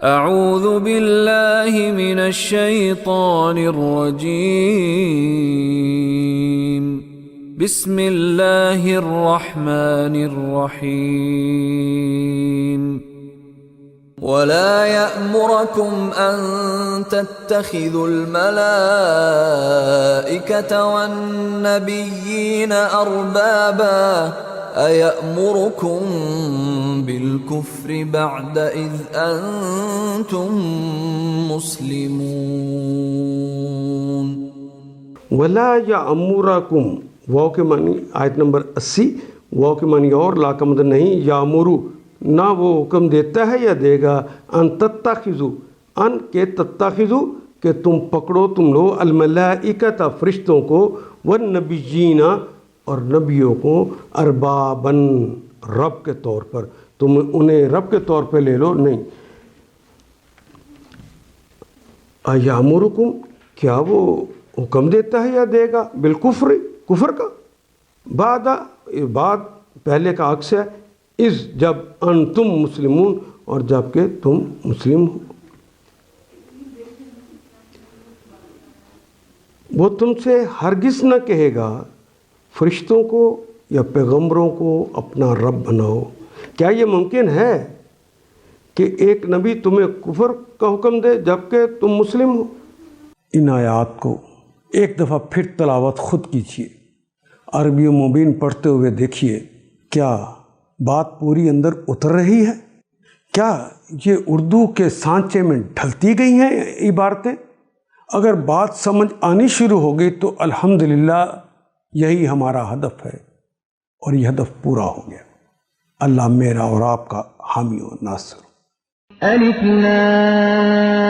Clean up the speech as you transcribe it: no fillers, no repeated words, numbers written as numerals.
اعوذ باللہ من الشیطان الرجیم بسم اللہ الرحمن الرحیم ولا يأمركم أن تتخذوا الملائكة والنبيين أربابا أيأمركم بالكفر بعد إذ أنتم مسلمون. ولا يأمركم واو کے معنی آیت نمبر 80 واو کے معنی اور لا کا مطلب نہیں یامرو نہ وہ حکم دیتا ہے یا دے گا ان تتخذو ان کے تتخذو کہ تم پکڑو تم لو الملائکۃ فرشتوں کو والنبیین اور نبیوں کو اربابن رب کے طور پر تم انہیں رب کے طور پہ لے لو نہیں. ایامرکم کیا وہ حکم دیتا ہے یا دے گا بالکفر کفر کا بعد پہلے کا عکس ہے اس جب انتم مسلمون اور جب کہ تم مسلم ہو. وہ تم سے ہرگز نہ کہے گا فرشتوں کو یا پیغمبروں کو اپنا رب بناؤ. کیا یہ ممکن ہے کہ ایک نبی تمہیں کفر کا حکم دے جب کہ تم مسلم ہو؟ ان آیات کو ایک دفعہ پھر تلاوت خود کیجیے، عربی مبین پڑھتے ہوئے دیکھیے کیا بات پوری اندر اتر رہی ہے؟ کیا یہ اردو کے سانچے میں ڈھلتی گئی ہیں عبارتیں؟ اگر بات سمجھ آنی شروع ہو گئی تو الحمدللہ یہی ہمارا ہدف ہے اور یہ ہدف پورا ہو گیا. اللہ میرا اور آپ کا حامی و ناصر. الف لام